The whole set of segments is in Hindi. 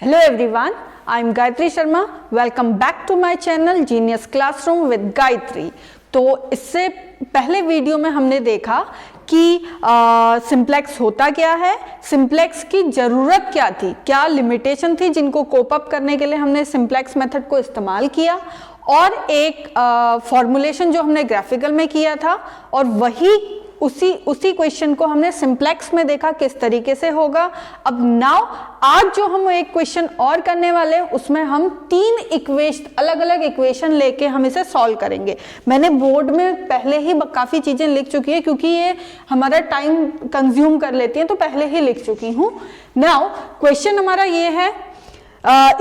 Hello everyone, I am Gayatri Sharma. Welcome back to my channel Genius Classroom with Gayatri. तो इससे पहले वीडियो में हमने देखा कि सिंप्लेक्स होता क्या है, सिंप्लेक्स की ज़रूरत क्या थी, क्या लिमिटेशन थी जिनको कोप अप करने के लिए हमने सिंप्लेक्स मेथड को इस्तेमाल किया, और एक फॉर्मूलेशन जो हमने ग्राफिकल में किया था, और वही उसी क्वेश्चन को हमने सिंप्लेक्स में देखा किस तरीके से होगा। अब नाउ आज जो हम एक क्वेश्चन और करने वाले हैं उसमें हम तीन अलग अलग इक्वेशन लेके हम इसे सॉल्व करेंगे। मैंने बोर्ड में पहले ही काफ़ी चीज़ें लिख चुकी है क्योंकि ये हमारा टाइम कंज्यूम कर लेती हैं, तो पहले ही लिख चुकी हूँ। नाउ क्वेश्चन हमारा ये है,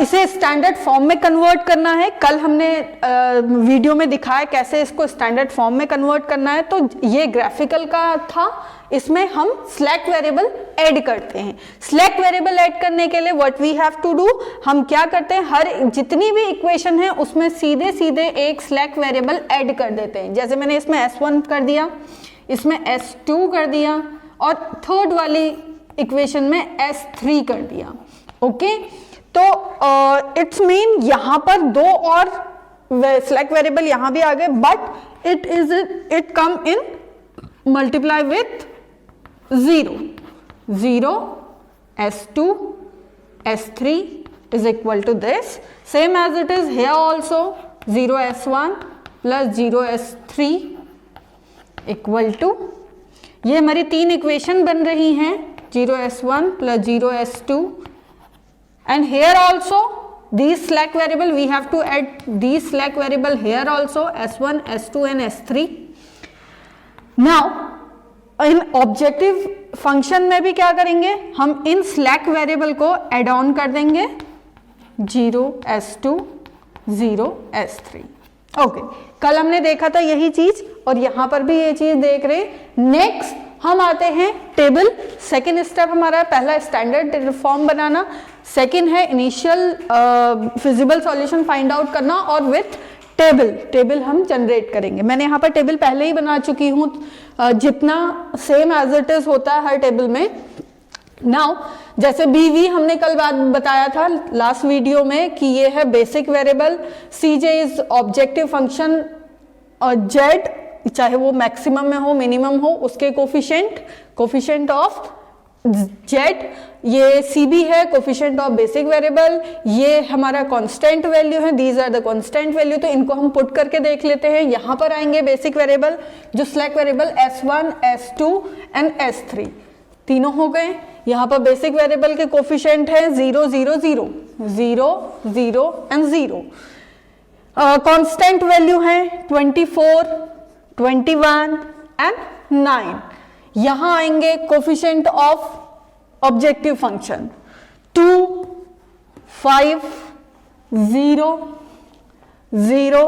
इसे स्टैंडर्ड फॉर्म में कन्वर्ट करना है। कल हमने वीडियो में दिखाया कैसे इसको स्टैंडर्ड फॉर्म में कन्वर्ट करना है, तो ये ग्राफिकल का था। इसमें हम स्लैक वेरिएबल ऐड करते हैं। स्लैक वेरिएबल ऐड करने के लिए what we have to do, हम क्या करते हैं, हर जितनी भी इक्वेशन है उसमें सीधे सीधे एक स्लैक वेरिएबल ऐड कर देते हैं। जैसे मैंने इसमें S1 कर दिया, इसमें S2 कर दिया, और थर्ड वाली इक्वेशन में S3 कर दिया। ओके, तो इट्स मीन यहां पर दो और स्लैक वेरिएबल यहां भी आ गए, but it come in multiply with 0 S2 S3 is equal to this, same as it is here also, 0 S1 plus 0 S3 equal to, ये हमारी तीन इक्वेशन बन रही हैं, 0 S1 plus 0 S2, and here also these slack variable we have to add these slack variable here also, S1 S2 and S3. now in objective function में भी क्या करेंगे, हम इन slack variable को add on कर देंगे, 0 S2 0 S3. ओके, कल हमने देखा था यही चीज और यहां पर भी ये चीज देख रहे। नेक्स्ट हम आते हैं टेबल। सेकेंड स्टेप हमारा पहला स्टैंडर्ड फॉर्म बनाना, सेकेंड है initial feasible solution find out करना, और विथ टेबल हम जनरेट करेंगे। मैंने यहाँ पर टेबल पहले ही बना चुकी हूँ, जितना सेम एज इट इज होता है हर टेबल में। नाउ जैसे BV हमने कल बात बताया था लास्ट वीडियो में कि ये है basic variable, CJ is objective function, और Z चाहे वो मैक्सिमम में हो मिनिमम हो उसके कोफिशिएंट ऑफ Z, ये CB है कोफिशिएंट ऑफ बेसिक वेरिएबल, ये हमारा कांस्टेंट वैल्यू है, these are the constant value. तो इनको हम पुट करके देख लेते हैं। यहाँ पर आएंगे बेसिक वेरिएबल, जो slack variable S1 S2 and S3 तीनों हो गए। यहाँ पर बेसिक वेरिएबल के कोफिशिएंट है 0 0 0 0 0 एंड 0। कांस्टेंट वैल्यू है 24 21 एंड 9। यहां आएंगे coefficient of objective function 2 5 0 0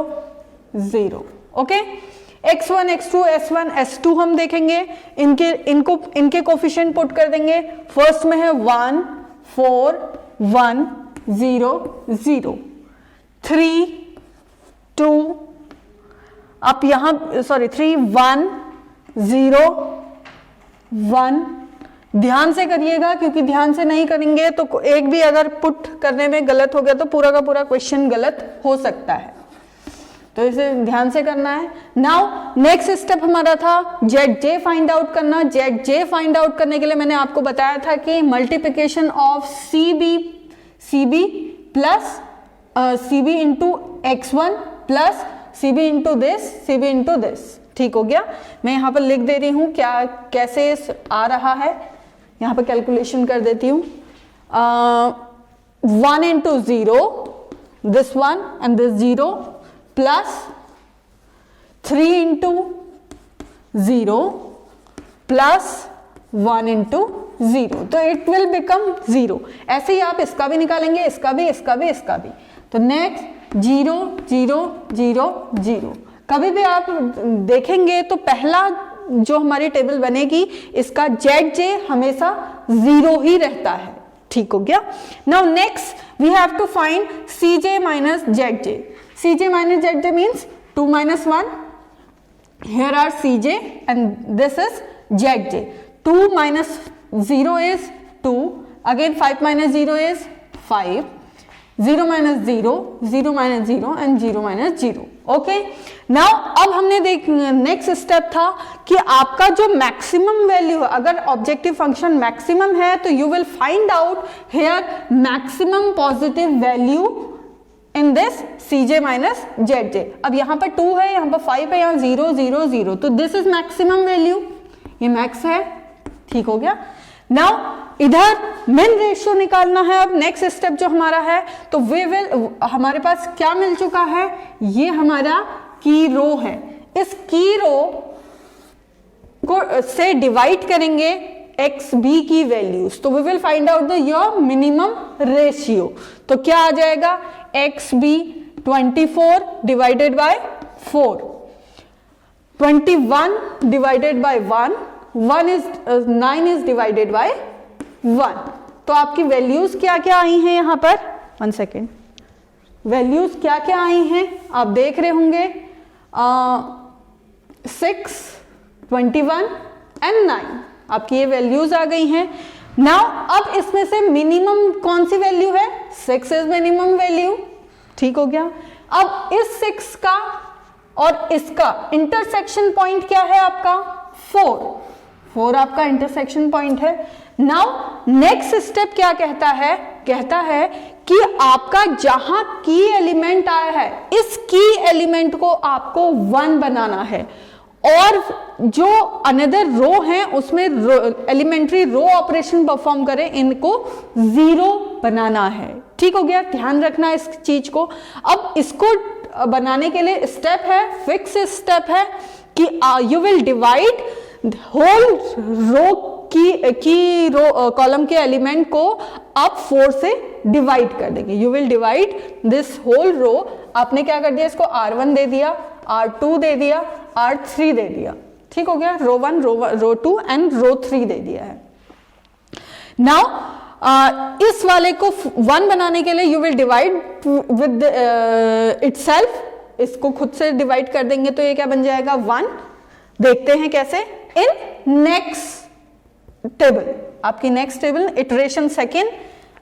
0। Okay, x1 x2 s1 s2 हम देखेंगे, इनके कोफिशिएंट पुट कर देंगे। फर्स्ट में है 1 4 1 0 0 3 2, आप यहां 3 1 0 1। ध्यान से करिएगा क्योंकि ध्यान से नहीं करेंगे तो एक भी अगर पुट करने में गलत हो गया तो पूरा का पूरा क्वेश्चन गलत हो सकता है, तो इसे ध्यान से करना है। नाउ नेक्स्ट स्टेप हमारा था ZJ फाइंड आउट करना। ZJ फाइंड आउट करने के लिए मैंने आपको बताया था कि multiplication of CB plus CB into x1 plus CB into this, ठीक हो गया। मैं यहाँ पर लिख दे रही हूँ क्या कैसे आ रहा है, यहाँ पर कैलकुलेशन कर देती हूँ। 1 into 0 this 1 and this 0 plus 3 into 0 plus 1 into 0, तो इट विल बिकम 0। ऐसे ही आप इसका भी निकालेंगे, इसका भी। तो नेक्स्ट 0 0 0 0। कभी भी आप देखेंगे तो पहला जो हमारी टेबल बनेगी इसका ZJ हमेशा 0 ही रहता है, ठीक हो गया। Now next we have to find CJ minus ZJ। CJ minus ZJ means 2 minus 1, here are CJ and this is ZJ। 2 minus 0 is 2, again 5 minus 0 is 5, 0 minus 0, 0 minus 0 and 0 minus 0. Okay, now अब हमने नेक्स्ट स्टेप था कि आपका जो मैक्सिमम वैल्यू है, अगर ऑब्जेक्टिव फंक्शन मैक्सिमम है तो you will find out here maximum positive value in this Cj minus Zj. अब यहाँ पर 2 है, यहाँ पर 5 है, यहाँ 0 0 0, तो दिस इज मैक्सिमम वैल्यू, ये मैक्स है. ठीक हो गया. नाउ इधर मिन रेशियो निकालना है. अब नेक्स्ट स्टेप जो हमारा है, तो वे विल, हमारे पास क्या मिल चुका है, ये हमारा की रो है. इस की रो को से डिवाइड करेंगे एक्स बी की वैल्यूज, तो we will find out the your minimum ratio. तो क्या आ जाएगा, X B 24 divided by 4, 21 divided by 1, 9 is divided by 1. तो आपकी वैल्यूज क्या क्या आई हैं यहाँ पर, 1 सेकेंड, वैल्यूज क्या क्या आई हैं आप देख रहे होंगे, 6, 21 एंड 9, आपकी ये वैल्यूज आ गई हैं. नाउ अब इसमें से मिनिमम कौन सी वैल्यू है, 6 इज मिनिमम वैल्यू. ठीक हो गया. अब इस 6 का और इसका इंटरसेक्शन पॉइंट क्या है आपका, 4 आपका इंटरसेक्शन पॉइंट है. नाउ नेक्स्ट स्टेप क्या कहता है कि आपका जहां की एलिमेंट आया है, इस की एलिमेंट को आपको 1 बनाना है, और जो अनदर रो है उसमें एलिमेंट्री रो ऑपरेशन परफॉर्म करें, इनको 0 बनाना है. ठीक हो गया, ध्यान रखना इस चीज को. अब इसको बनाने के लिए स्टेप है, फिक्स स्टेप है कि यू विल डिवाइड होल रो की रो कॉलम के एलिमेंट को आप 4 से डिवाइड कर देंगे. You will divide this whole row. आपने क्या कर दिया, इसको R1 दे दिया, R2 दे दिया, R3 दे दिया. ठीक हो गया, रो 1, रो 2 एंड रो 3 दे दिया है. नाउ इस वाले को 1 बनाने के लिए you will divide with itself, इसको खुद से डिवाइड कर देंगे तो ये क्या बन जाएगा, 1. देखते हैं कैसे, इन नेक्स्ट टेबल, आपकी नेक्स्ट टेबल इटरेशन सेकेंड,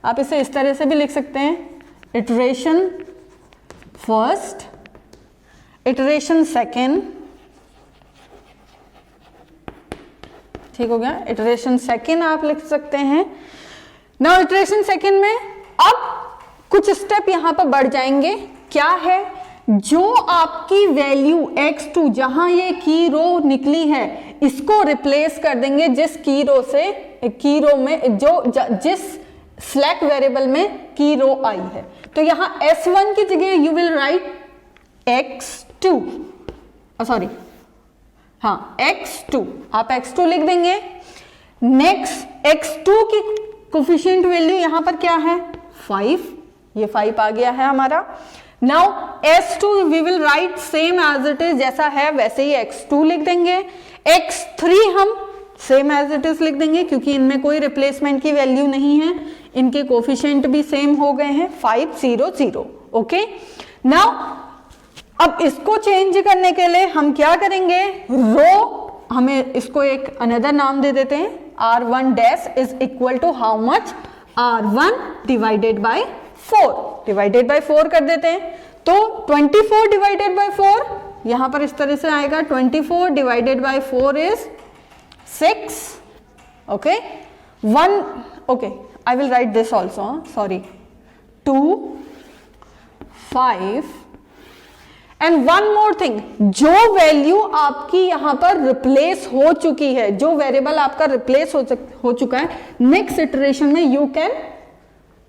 आप इसे इस तरह से भी लिख सकते हैं, इटरेशन फर्स्ट, इटरेशन सेकेंड. ठीक हो गया, इटरेशन सेकेंड आप लिख सकते हैं. नाउ इटरेशन सेकेंड में अब कुछ स्टेप यहां पर बढ़ जाएंगे. क्या है, जो आपकी वैल्यू x2 जहां ये की रो निकली है, इसको रिप्लेस कर देंगे जिस की रो में जिस स्लैक वेरिएबल में की रो आई है. तो यहां s1 की जगह you will write x2, sorry हाँ x2, आप x2 लिख देंगे. नेक्स्ट x2 की कोफिशिएंट वैल्यू यहां पर क्या है, 5, ये 5 आ गया है हमारा. Now s2 we will write same as it is, जैसा है वैसे ही x2 लिख देंगे. x3 हम सेम एज इट इज लिख देंगे क्योंकि इनमें कोई रिप्लेसमेंट की वैल्यू नहीं है, इनके कोफिशिएंट भी सेम हो गए हैं, 5 0 0. ओके, नाउ अब इसको चेंज करने के लिए हम क्या करेंगे, रो, हमें इसको एक अनदर नाम दे देते हैं, R1 dash is equal to how much, R1 divided by 4 कर देते हैं. तो 24 डिवाइडेड बाय 4 यहां पर इस तरह से आएगा, 24 divided by 4 is 6. Okay, 1, okay I will write this also, sorry, 2 5 and one more thing, जो वैल्यू आपकी यहां पर रिप्लेस हो चुकी है, जो वेरिएबल आपका रिप्लेस हो चुका है, नेक्स्ट इटरेशन में यू कैन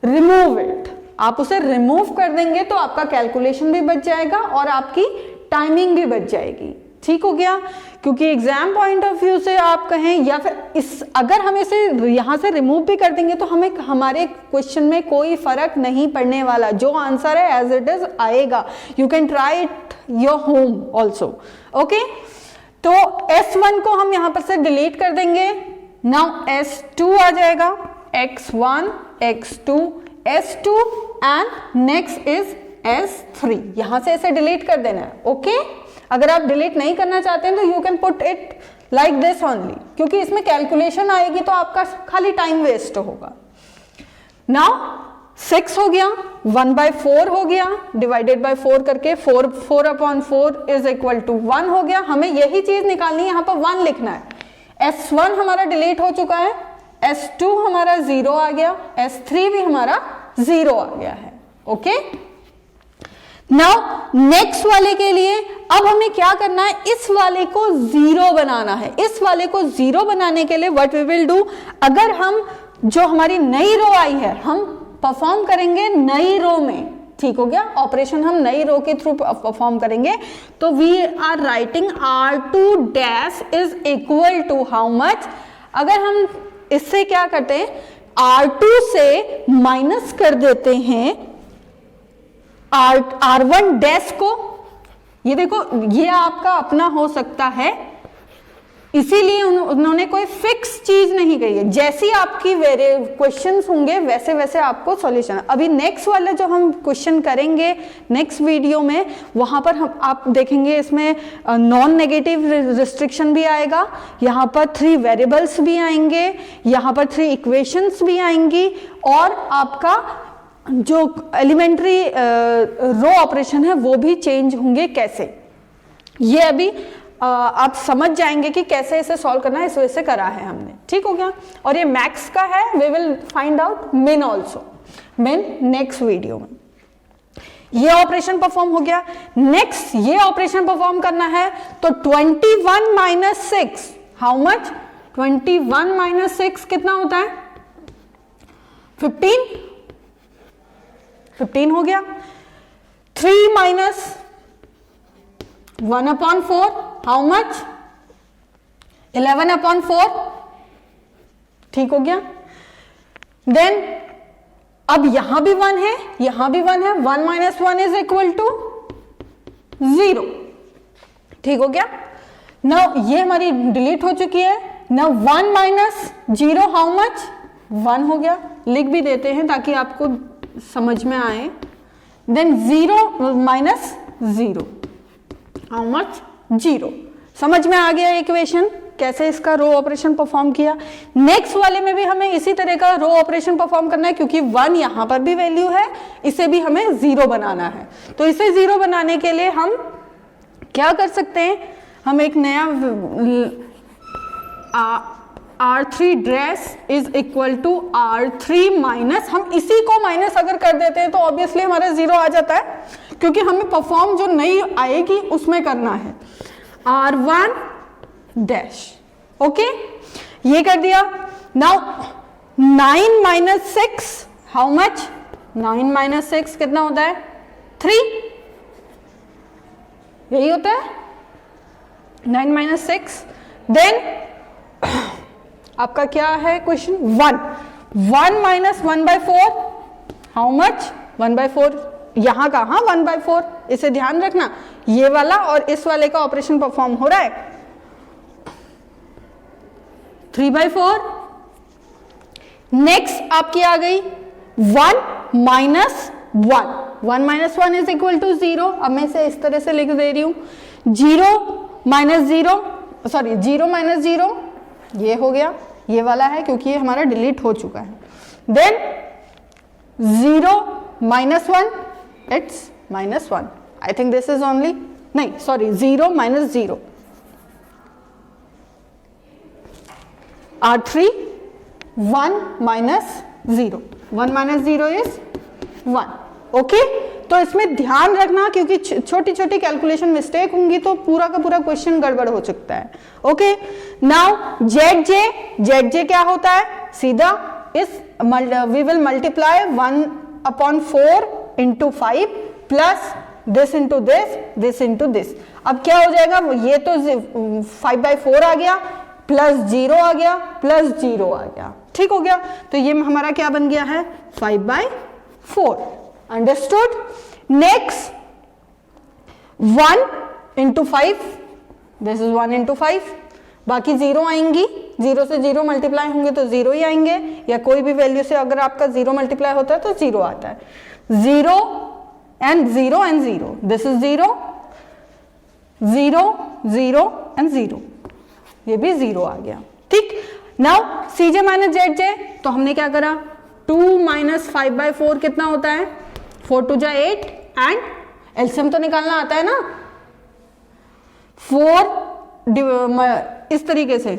रिमूव इट, आप उसे रिमूव कर देंगे तो आपका कैलकुलेशन भी बच जाएगा और आपकी टाइमिंग भी बच जाएगी. ठीक हो गया, क्योंकि एग्जाम पॉइंट ऑफ व्यू से आप कहें या फिर अगर हम इसे यहां से रिमूव भी कर देंगे तो हमें हमारे क्वेश्चन में कोई फर्क नहीं पड़ने वाला, जो आंसर है एज इट इज आएगा. You can try it your home also. Okay, तो S1 को हम यहां पर से डिलीट कर देंगे. नाउ S2 आ जाएगा, x1 x2 S2 and next is S3, यहां से इसे डिलीट कर देना है. ओके, अगर आप डिलीट नहीं करना चाहते हैं तो you can put it like this only, क्योंकि इसमें कैलकुलेशन आएगी तो आपका खाली टाइम वेस्ट होगा. नाउ 6 हो गया, 1/4 हो गया, डिवाइडेड बाय 4 करके 4/4 इज इक्वल टू 1 हो गया। हमें यही चीज निकालनी है, यहां पर 1 लिखना है। S1 हमारा डिलीट हो चुका है, S2 हमारा 0 आ गया, S3 भी हमारा 0 आ गया है। ओके, नाउ नेक्स्ट वाले के लिए अब हमें क्या करना है, इस वाले को 0 बनाना है। इस वाले को 0 बनाने के लिए व्हाट वी विल डू, अगर हम जो हमारी नई रो आई है हम परफॉर्म करेंगे नई रो में, ठीक हो गया, ऑपरेशन हम नई रो के थ्रू परफॉर्म करेंगे। तो we are writing R2 dash is equal to how much, अगर हम इससे क्या करते हैं, R2 से माइनस कर देते हैं R1 डैश को। ये देखो, ये आपका अपना हो सकता है, इसीलिए उन्होंने कोई फिक्स चीज नहीं कही है। जैसी आपकी क्वेश्चंस होंगे वैसे वैसे आपको सॉल्यूशन। अभी नेक्स्ट वाले जो हम क्वेश्चन करेंगे नेक्स्ट वीडियो में, वहां पर हम आप देखेंगे इसमें नॉन नेगेटिव रिस्ट्रिक्शन भी आएगा, यहाँ पर 3 वेरिएबल्स भी आएंगे, यहाँ पर 3 इक्वेशंस भी आएंगी, और आपका जो एलिमेंट्री रो ऑपरेशन है वो भी चेंज होंगे कैसे। ये अभी आप समझ जाएंगे कि कैसे इसे सॉल्व करना है, इस वजह से करा है हमने, ठीक हो गया। और ये मैक्स का है, वी विल फाइंड आउट मिन ऑल्सो, मिन नेक्स्ट वीडियो में। ये ऑपरेशन परफॉर्म हो गया। नेक्स्ट ये ऑपरेशन परफॉर्म करना है, तो 21 माइनस 6 हाउ मच, 21 माइनस 6 कितना होता है, 15 हो गया। 3 माइनस 1/4 हाउ मच, 11/4, ठीक हो गया। देन अब यहां भी 1 है, यहां भी 1 है, 1 माइनस 1 इज इक्वल टू 0, ठीक हो गया। नाउ ये हमारी डिलीट हो चुकी है। नाउ 1 माइनस 0 हाउ मच, 1 हो गया, लिख भी देते हैं ताकि आपको समझ में आए। Then 0 minus 0 how much, 0। समझ में आ गया इक्वेशन, कैसे इसका रो ऑपरेशन परफॉर्म किया। नेक्स्ट वाले में भी हमें इसी तरह का रो ऑपरेशन परफॉर्म करना है, क्योंकि 1 यहां पर भी वैल्यू है, इसे भी हमें 0 बनाना है। तो इसे 0 बनाने के लिए हम क्या कर सकते हैं, हम एक नया R3 dress is equal to R3 minus, हम इसी को माइनस अगर कर देते हैं तो ऑब्वियसली हमारा 0 आ जाता है, क्योंकि हमें परफॉर्म जो नई आएगी उसमें करना है R1 डैश। ओके, ये कर दिया। Now 9 minus 6 how much, 9 minus 6 कितना होता है, 3, यही होता है 9 माइनस 6। देन आपका क्या है क्वेश्चन, 1 माइनस 1/4 हाउ मच, 1/4, यहां का, हाँ 1/4, इसे ध्यान रखना, ये वाला और इस वाले का ऑपरेशन परफॉर्म हो रहा है। 3/4। नेक्स्ट आपकी आ गई 1 minus 1, 1 minus 1 is equal to 0। अब मैं इसे इस तरह से लिख दे रही हूं, 0 माइनस 0, सॉरी 0 माइनस 0, ये हो गया, ये वाला है क्योंकि ये हमारा डिलीट हो चुका है। Then 0 minus 1, it's minus 1, I think this is only, नहीं sorry 0 minus 0, R3 1 minus 0, 1 minus 0 is 1। Okay, तो इसमें ध्यान रखना क्योंकि छोटी छोटी कैलकुलेशन मिस्टेक होंगी तो पूरा का पूरा क्वेश्चन गड़बड़ हो सकता है। ओके, नाउ ZJ क्या होता है, सीधा इस we will multiply 1/4 into 5 plus this into this into this. अब क्या हो जाएगा, ये तो 5/4 आ गया, प्लस 0 आ गया, प्लस 0 आ गया, ठीक हो गया। तो ये हमारा क्या बन गया है, 5/4। Understood. Next 1 into 5, this is 1 into 5, बाकी 0 आएंगी, 0 से 0 मल्टीप्लाई होंगे तो 0 ही आएंगे, या कोई भी वैल्यू से अगर आपका 0 मल्टीप्लाई होता है तो 0 आता है। 0 and 0 and 0, this is 0 0 0 and 0, ये भी 0 आ गया, ठीक। नाउ CJ माइनस ZJ, तो हमने क्या करा, 2 माइनस 5/4 कितना होता है? 4 2 जा 8 एंड एलसीएम तो निकालना आता है ना, 4 इस तरीके से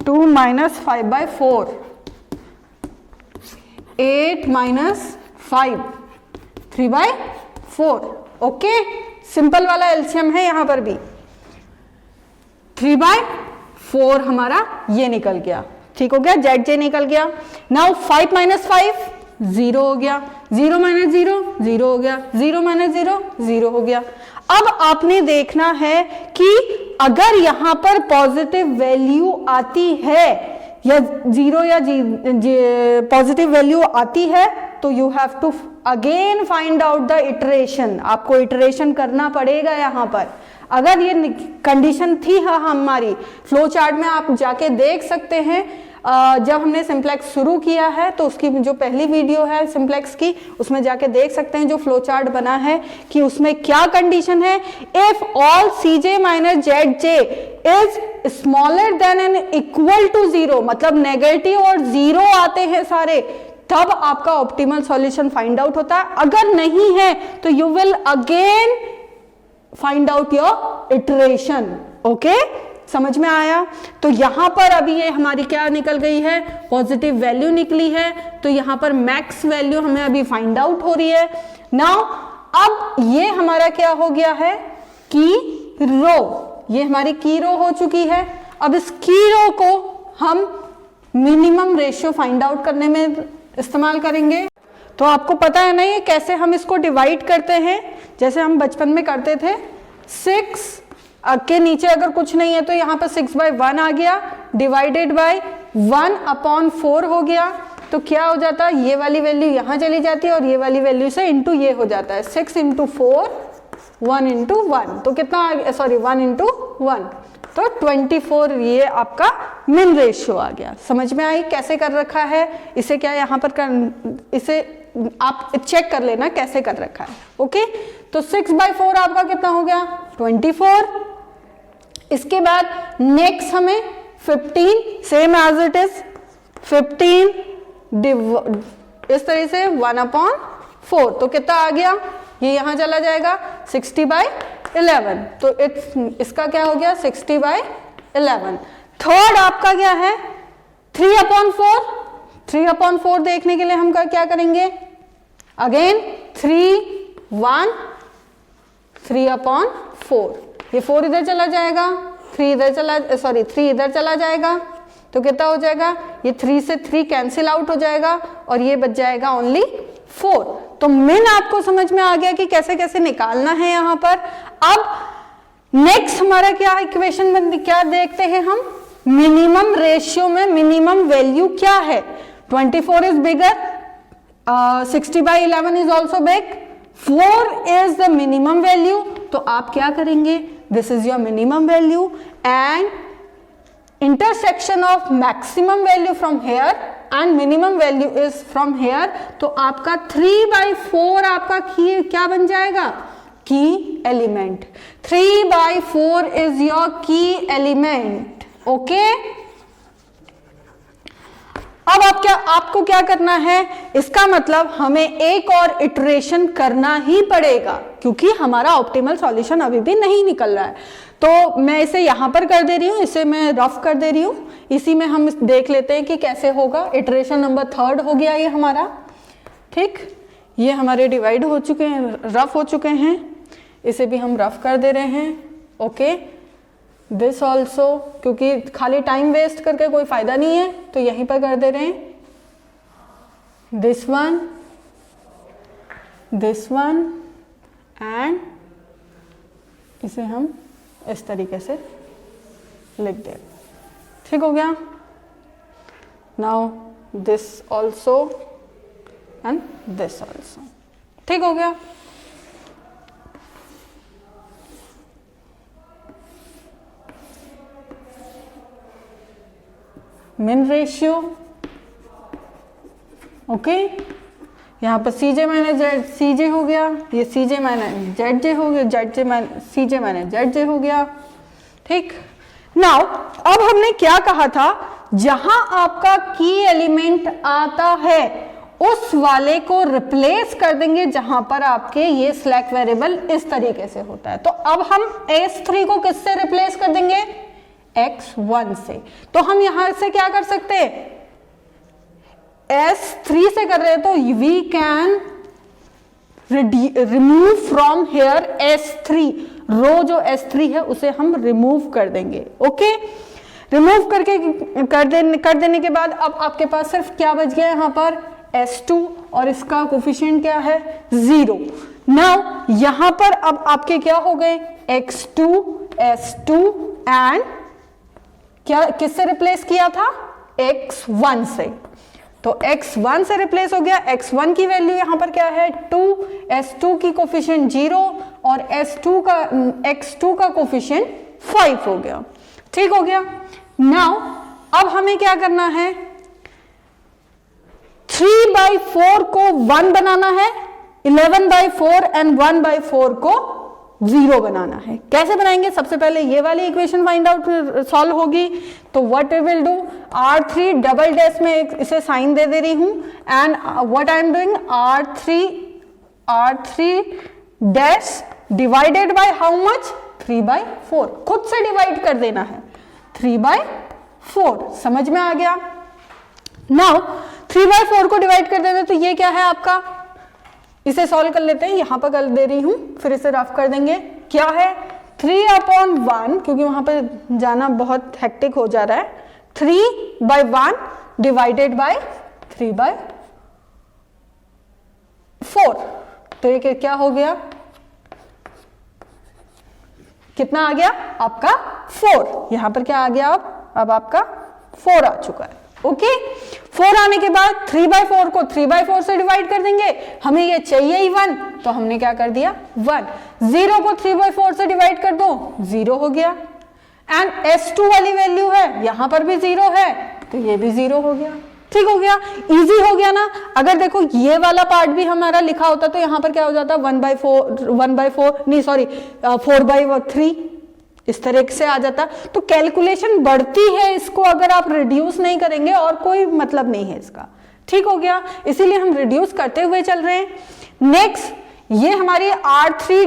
2 माइनस 5/4, 8 माइनस 5, 3/4। ओके, सिंपल वाला एलसीएम है यहां पर भी। 3/4 हमारा ये निकल गया, ठीक हो गया, जेड जे निकल गया। नाउ 5 माइनस 5 0 हो गया, 0 माइनस 0 0 हो गया, 0 माइनस 0 0 हो गया। अब आपने देखना है कि अगर यहां पर पॉजिटिव वैल्यू आती है या 0 या पॉजिटिव वैल्यू आती है तो you have to again find out the iteration, आपको इटरेशन करना पड़ेगा यहां पर। अगर ये कंडीशन थी हमारी, फ्लो चार्ट में आप जाके देख सकते हैं, जब हमने सिंप्लेक्स शुरू किया है तो उसकी जो पहली वीडियो है सिंप्लेक्स की, उसमें जाके देख सकते हैं जो फ्लो चार्ट बना है कि उसमें क्या कंडीशन है। If all Cj minus Z J is smaller than and equal to 0, मतलब नेगेटिव और 0 आते हैं सारे, तब आपका ऑप्टिमल सॉल्यूशन फाइंड आउट होता है। अगर नहीं है तो you will again find out your iteration. Okay, समझ में आया? तो यहां पर अभी ये हमारी क्या निकल गई है? पॉजिटिव वैल्यू निकली है, तो यहां पर मैक्स वैल्यू हमें अभी फाइंड आउट हो रही है। नाउ अब ये हमारा क्या हो गया है? की रो, ये हमारी की रो हो चुकी है। अब इस की रो को हम मिनिमम रेशियो फाइंड आउट करने में इस्तेमाल करेंगे। तो आपको पता है ना ये कैसे हम इसको डिवाइड करते हैं, जैसे हम बचपन में करते थे। 6 के नीचे अगर कुछ नहीं है तो यहाँ पर 6/1 आ गया, डिवाइडेड बाय 1/4 हो गया। तो क्या हो जाता है? ये वाली वैल्यू यहाँ चली जाती है और ये वाली वैल्यू से इंटू ये हो जाता है। 6 × 4, 1 × 1, तो कितना आ गया? सॉरी 1 × 1, तो 24 ये आपका मिन रेशियो आ गया। समझ में आई कैसे कर रखा है? इसे क्या यहाँ पर इसे आप चेक कर लेना कैसे कर रखा है। ओके, तो 6/4 आपका कितना हो गया? 24। इसके बाद नेक्स्ट हमें 15, सेम एज इट इज 15 इस तरह से 1/4, तो कितना आ गया? ये यहां चला जाएगा 60/11, तो इसका क्या हो गया? 60/11। थर्ड आपका क्या है? 3/4। 3/4 देखने के लिए हम क्या करेंगे? अगेन 3 1 3/4, ये 4 इधर चला जाएगा, 3 इधर चला जाएगा, तो कितना हो जाएगा? ये 3 से 3 कैंसिल आउट हो जाएगा और ये बच जाएगा ओनली 4। तो मिन आपको समझ में आ गया कि कैसे कैसे निकालना है यहां पर। अब नेक्स्ट हमारा क्या इक्वेशन क्या देखते हैं हम? मिनिमम रेशियो में मिनिमम वैल्यू क्या है? 24 is bigger, 60/11 is also big, 4 is the minimum value. तो आप क्या करेंगे? This is your minimum value and intersection of maximum value from here and minimum value is from here. तो आपका 3/4 आपका क्या बन जाएगा? की एलिमेंट। 3/4 इज योर की एलिमेंट। ओके, अब आपको क्या करना है? इसका मतलब हमें एक और इटरेशन करना ही पड़ेगा क्योंकि हमारा ऑप्टिमल सॉल्यूशन अभी भी नहीं निकल रहा है। तो मैं इसे यहां पर कर दे रही हूं, इसे मैं रफ कर दे रही हूं, इसी में हम देख लेते हैं कि कैसे होगा। इटरेशन नंबर 3 हो गया ये हमारा, ठीक। ये हमारे डिवाइड हो चुके हैं, रफ हो चुके हैं, इसे भी हम रफ कर दे रहे हैं। ओके, दिस ऑल्सो, क्योंकि खाली टाइम वेस्ट करके कोई फायदा नहीं है तो यहीं पर कर दे रहे हैं। दिस वन एंड इसे हम इस तरीके से लिख दे, ठीक हो गया। Now this also and this also, ठीक हो गया। मिन रेशियो, ओके, यहाँ पर Cj माइनस जेड Cj हो गया, ये Cj माइनस जेड जे हो गया, Cj माइनस जेड जे हो गया, ठीक। नाउ अब हमने क्या कहा था जहां आपका की एलिमेंट आता है उस वाले को रिप्लेस कर देंगे जहां पर आपके ये स्लैक वेरिएबल इस तरीके से होता है। तो अब हम S3 को किससे रिप्लेस कर देंगे? X1 से। तो हम यहां से क्या कर सकते हैं? S3 से कर रहे हैं तो we can remove from here S3, row जो S3 है उसे हम रिमूव कर देंगे। ओके, रिमूव करके कर देने के बाद अब आपके पास सिर्फ क्या बच गया यहां पर? S2 और इसका कोफिशिएंट क्या है? 0। नाउ यहां पर अब आपके क्या हो गए? X2, S2 एंड क्या किससे रिप्लेस किया था? X1 से। तो X1 से रिप्लेस हो गया। X1 की वैल्यू यहां पर क्या है? 2, S2 की कोफिशिएंट 0 और X2 का कोफिशिएंट 5 हो गया। ठीक हो गया। नाउ अब हमें क्या करना है? 3/4 को 1 बनाना है, 11/4 एंड 1/4 को 0 बनाना है। कैसे बनाएंगे? सबसे पहले ये वाली इक्वेशन फाइंड आउट सॉल्व होगी। तो what we will do, R3 double dash में इसे साइन दे रही हूं and what I am doing, R3 dash divided by how much? 3/4। खुद से डिवाइड कर देना है, 3/4। समझ में आ गया? नाउ 3/4 को डिवाइड कर देना, तो ये क्या है आपका? इसे सॉल्व कर लेते हैं, यहां पर कर दे रही हूं, फिर इसे रफ कर देंगे। क्या है? 3/1, क्योंकि वहां पर जाना बहुत हेक्टिक हो जा रहा है। 3/1 डिवाइडेड बाय 3/4। तो ये क्या हो गया? कितना आ गया आपका? 4। यहां पर क्या आ गया? अब आपका 4 आ चुका है। ओके, 4 आने के बाद 3/4 को 3/4 से डिवाइड कर देंगे। हमें ये चाहिए ही 1, तो हमने क्या कर दिया? 1। 0 को 3/4 से डिवाइड कर दो, 0 हो गया। एंड S2 वाली वैल्यू है, यहां पर भी 0 है, तो ये भी 0 हो गया। ठीक हो गया, इजी हो गया ना। अगर देखो ये वाला पार्ट भी हमारा लिखा होता तो यहां पर क्या हो जाता? 1/4 नहीं सॉरी 4/3 इस तरह से आ जाता। तो कैलकुलेशन बढ़ती है, इसको अगर आप रिड्यूस नहीं करेंगे और कोई मतलब नहीं है इसका। ठीक हो गया, इसीलिए हम रिड्यूस करते हुए चल रहे हैं। नेक्स्ट, ये हमारी R3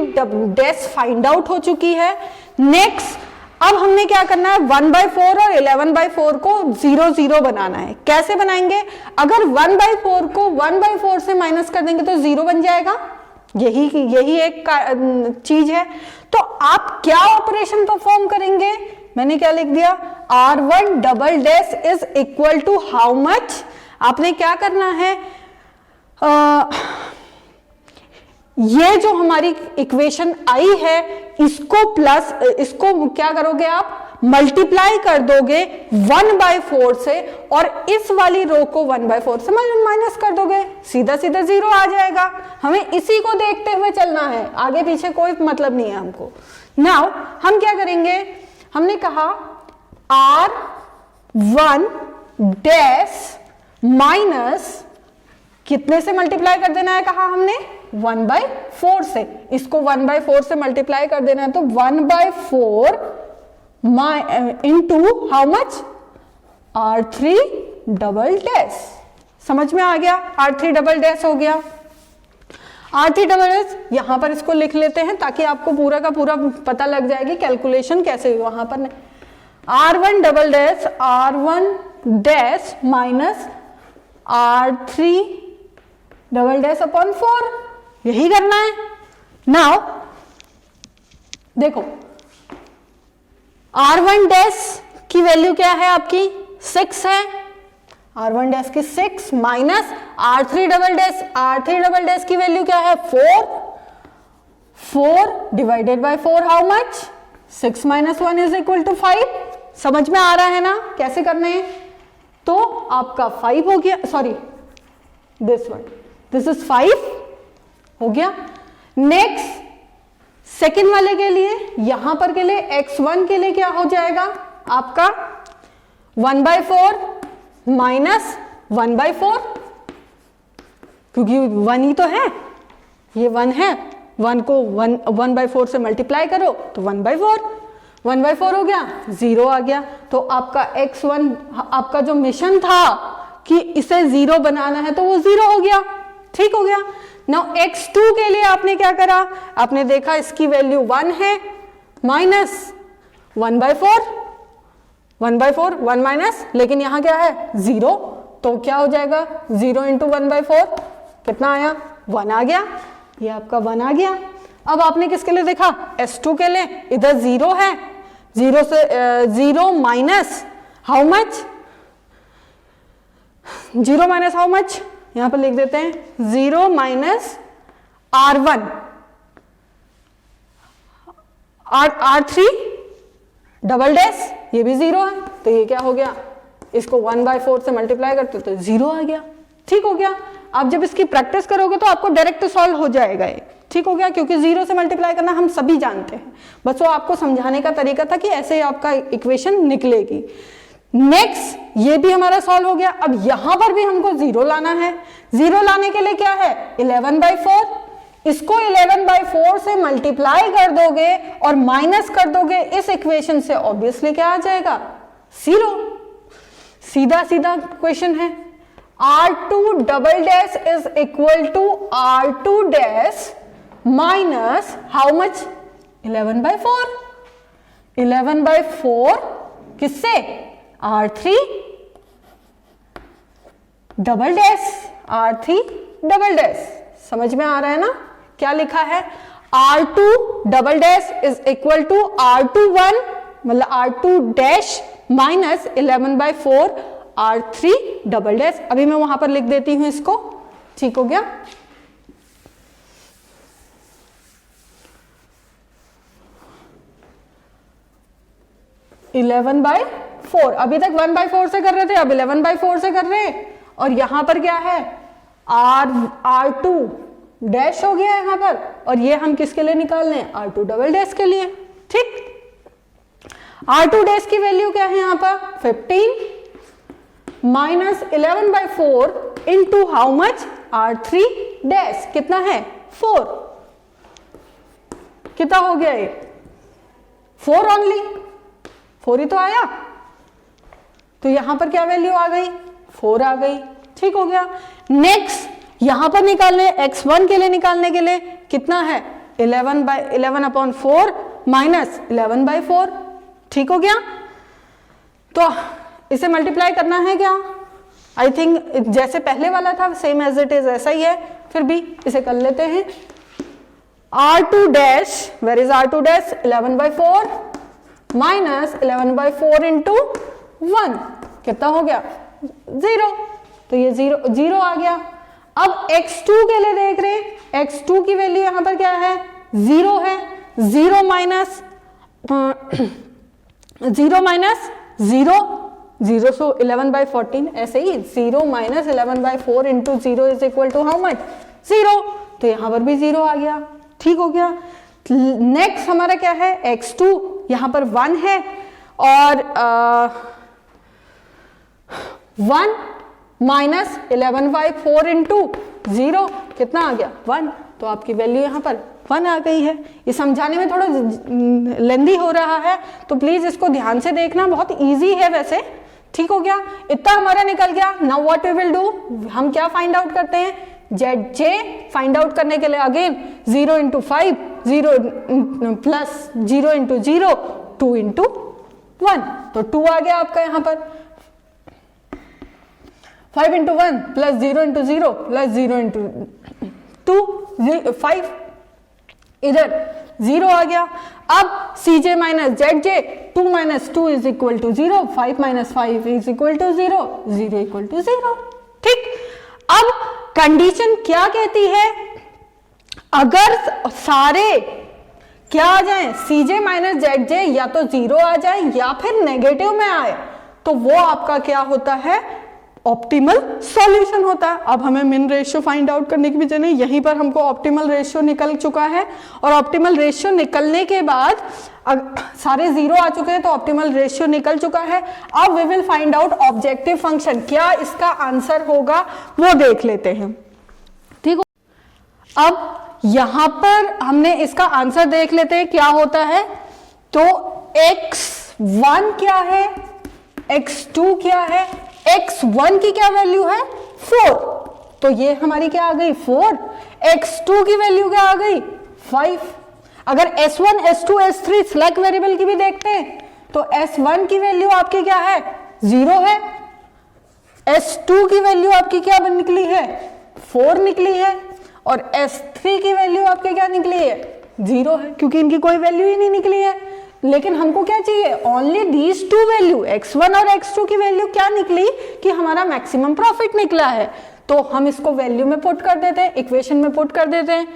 डैश फाइंड आउट हो चुकी है। नेक्स्ट अब हमने क्या करना है? 1/4 और 11/4 को 0, 0 बनाना है। कैसे बनाएंगे? अगर 1/4 को 1/4 से माइनस कर देंगे तो 0 बन जाएगा। यही एक चीज है। तो आप क्या ऑपरेशन परफॉर्म करेंगे? मैंने क्या लिख दिया? R1 double dash is equal to how much? आपने क्या करना है? ये जो हमारी इक्वेशन आई है इसको क्या करोगे आप? मल्टीप्लाई कर दोगे 1/4 से और इस वाली रो को 1/4 से माइनस कर दोगे, सीधा सीधा 0 आ जाएगा। हमें इसी को देखते हुए चलना है, आगे पीछे कोई मतलब नहीं है हमको। नाउ हम क्या करेंगे? हमने कहा R1 डैश माइनस कितने से मल्टीप्लाई कर देना है? कहा हमने 1/4 से। इसको 1/4 से मल्टीप्लाई कर देना है, तो 1/4 into how much? R3 double dash. समझ में आ गया? R3 डबल डैश हो गया। R3 डबल डैश यहां पर इसको लिख लेते हैं ताकि आपको पूरा का पूरा पता लग जाएगी कैलकुलेशन कैसे हुई। वहां पर R1 double dash, R1 dash minus R3 double dash upon 4, यही करना है। नाउ देखो R1 डैश की वैल्यू क्या है आपकी? 6 है। R1 डैश की 6 minus R3 double dash, R3 double dash की वैल्यू क्या है? 4। 4 divided by 4 how much? 6 minus 1 is equal to 5। समझ में आ रहा है ना कैसे करने हैं? तो आपका 5 हो गया, सॉरी दिस इज 5 हो गया। नेक्स्ट सेकेंड वाले के लिए, यहां पर के लिए x1 के लिए क्या हो जाएगा आपका? 1/4 माइनस 1/4, क्योंकि 1 ही तो है, ये 1 है। 1 को 1/4 से मल्टीप्लाई करो तो 1/4 1/4 हो गया, 0 आ गया। तो आपका x1, आपका जो मिशन था कि इसे 0 बनाना है, तो वो 0 हो गया, ठीक हो गया। नाउ x2 के लिए आपने क्या करा, आपने देखा इसकी वैल्यू 1 है, माइनस 1/4, 1/4 1 माइनस, लेकिन यहां क्या है 0, तो क्या हो जाएगा 0 इंटू 1/4, कितना आया 1 आ गया, ये आपका 1 आ गया। अब आपने किसके लिए देखा, S2 के लिए, इधर 0 है, 0 से 0 minus how much, 0 minus how much, यहां पर लिख देते हैं 0 minus R1, R3 double dash, ये भी 0 है, तो ये क्या हो गया, इसको 1/4 से मल्टीप्लाई करते तो 0 आ गया, ठीक हो गया। आप जब इसकी प्रैक्टिस करोगे तो आपको डायरेक्ट सॉल्व हो जाएगा ये, ठीक हो गया, क्योंकि 0 से मल्टीप्लाई करना हम सभी जानते हैं, बस वो आपको समझाने का तरीका था कि ऐसे आपका इक्वेशन निकलेगी। नेक्स्ट, ये भी हमारा सॉल्व हो गया। अब यहां पर भी हमको 0 लाना है, 0 लाने के लिए क्या है 11/4, इसको 11/4 से मल्टीप्लाई कर दोगे और माइनस कर दोगे इस इक्वेशन से, ऑब्वियसली क्या आ जाएगा 0, सीधा सीधा क्वेश्चन है। R2 double dash is equal to R2 dash minus how much 11/4, 11/4 किससे, R3 double dash, R3 double dash, समझ में आ रहा है ना क्या लिखा है, R2 double dash is equal to R21 मतलब R2 dash minus 11/4 R3 double dash. अभी मैं वहां पर लिख देती हूं इसको, ठीक हो गया। (11/4) अभी तक 1/4 से कर रहे थे, अब 11/4 से कर रहे हैं, और यहां पर क्या है R2 डैश हो गया यहां पर, और ये हम किसके लिए निकाल रहे हैं, R2 डबल डैश के लिए, ठीक। R2 डैश की वैल्यू क्या है यहां पर 15 minus 11/4 into how much R3 dash, कितना है 4, कितना हो गया ये 4 ओनली, 4 ही तो आया, तो यहां पर क्या वैल्यू आ गई 4 आ गई, ठीक हो गया। नेक्स्ट यहां पर निकालने x1 के लिए, निकालने के लिए कितना है 11/4 माइनस 11/4, ठीक हो गया। तो इसे मल्टीप्लाई करना है क्या, आई थिंक जैसे पहले वाला था सेम एज इट इज ऐसा ही है, फिर भी इसे कर लेते हैं। R2 dash, where is R2 dash 11/4 minus 11/4 into 1, कितना हो गया 0, तो ये 0 आ गया। अब x2 के लिए देख रहे हैं, x2 की वैल्यू यहां पर क्या है 0 है, 0 माइनस 0 सो 11/14, ऐसे ही 0 minus 11/4 into 0 is equal to how much 0, तो यहां पर भी 0 आ गया, ठीक हो गया। नेक्स्ट हमारा क्या है x2, यहां पर 1 है, और 1 माइनस 11/4 इंटू 0 कितना आ गया 1, तो आपकी वैल्यू यहां पर 1 आ गई है। ये समझाने में थोड़ा लेंदी हो रहा है, तो प्लीज इसको ध्यान से देखना, बहुत इजी है वैसे, ठीक हो गया। इतना हमारा निकल गया। Now what we will do, हम क्या फाइंड आउट करते हैं, ZJ फाइंड आउट करने के लिए again 0 into 5, 0 plus 0 into 0, 2 into 1, तो 2 आ गया आपका यहां पर, 5 into 1 plus 0 into 0 plus 0 into 2, 5, इधर 0 आ गया। अब CJ minus ZJ, 2 minus 2 is equal to 0, 5 minus 5 is equal to 0, 0 equal to 0, ठीक। अब कंडीशन क्या कहती है, अगर सारे क्या आ जाए CJ माइनस ZJ या तो 0 आ जाए या फिर नेगेटिव में आए, तो वो आपका क्या होता है ऑप्टिमल सॉल्यूशन होता है। अब हमें मिन रेशियो फाइंड आउट करने की भी जरूरत नहीं, यहीं पर हमको ऑप्टिमल रेशियो निकल चुका है, और ऑप्टिमल रेशियो निकलने के बाद सारे 0 आ चुके हैं, तो ऑप्टिमल रेशियो निकल चुका है। अब we will find out objective function, क्या इसका आंसर होगा वो देख लेते हैं, ठीक हो। अब यहां पर हमने इसका आंसर देख लेते हैं क्या होता है। तो x1 क्या है, x2 क्या है, x1 की क्या वैल्यू है 4, तो ये हमारी क्या आ गई 4, x2 की वैल्यू क्या आ गई 5। अगर s1 s2 s3 select variable की भी देखते हैं तो s1 की वैल्यू आपकी क्या है 0 है, s2 की वैल्यू आपकी क्या निकली है 4 निकली है, और s3 की वैल्यू आपकी क्या निकली है 0 है, क्योंकि इनकी कोई वैल्यू ही नहीं निकली है। लेकिन हमको क्या चाहिए, only these two value, x1 और x2 की वैल्यू क्या निकली कि हमारा मैक्सिमम प्रॉफिट निकला है, तो हम इसको वैल्यू में पुट कर देते हैं, इक्वेशन में पुट कर देते हैं।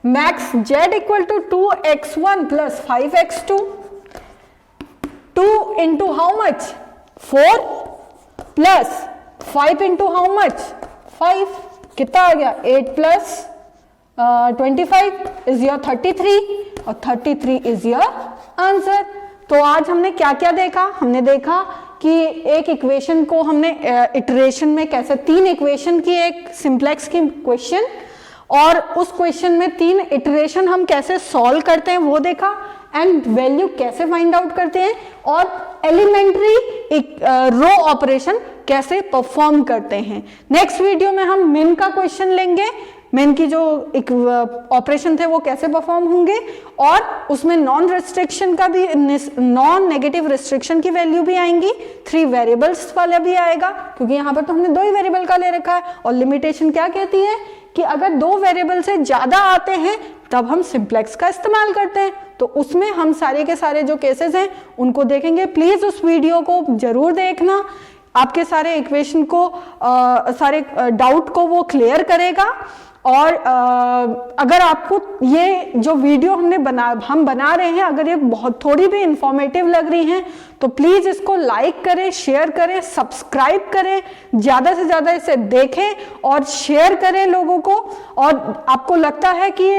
Max z equal to 2x1 plus 5x2, 2 into how much 4 plus 5 into how much 5, कितना आ गया 8 प्लस 25 इज योर 33 और 33 इज योर आंसर। तो आज हमने क्या क्या देखा, हमने देखा कि एक इक्वेशन को हमने इटरेशन में कैसे 3 इक्वेशन की एक सिंप्लेक्स की क्वेश्चन, और उस क्वेश्चन में 3 इटरेशन हम कैसे सॉल्व करते हैं वो देखा, एंड वैल्यू कैसे फाइंड आउट करते हैं, और एलिमेंट्री रो ऑपरेशन कैसे परफॉर्म करते हैं। नेक्स्ट वीडियो में हम मिन का क्वेश्चन लेंगे, मिन की जो एक ऑपरेशन थे वो कैसे परफॉर्म होंगे, और उसमें नॉन रिस्ट्रिक्शन का भी, नॉन नेगेटिव रिस्ट्रिक्शन की वैल्यू भी आएंगी, 3 वेरिएबल्स वाला भी आएगा, क्योंकि यहाँ पर तो हमने 2 ही वेरिएबल का ले रखा है, और लिमिटेशन क्या कहती है कि अगर 2 वेरिएबल से ज्यादा आते हैं तब हम सिंप्लेक्स का इस्तेमाल करते हैं। तो उसमें हम सारे के सारे जो केसेस हैं उनको देखेंगे। प्लीज उस वीडियो को जरूर देखना, आपके सारे इक्वेशन को सारे डाउट को वो क्लियर करेगा। और अगर आपको ये जो वीडियो हम बना रहे हैं, अगर ये बहुत थोड़ी भी इंफॉर्मेटिव लग रही हैं तो प्लीज इसको लाइक करें, शेयर करें, सब्सक्राइब करें, ज्यादा से ज्यादा इसे देखें और शेयर करें लोगों को। और आपको लगता है कि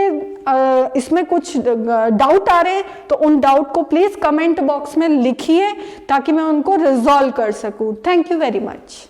इसमें कुछ डाउट आ रहे हैं तो उन डाउट को प्लीज कमेंट बॉक्स में लिखिए ताकि मैं उनको रिजॉल्व कर सकूं। Thank you very much.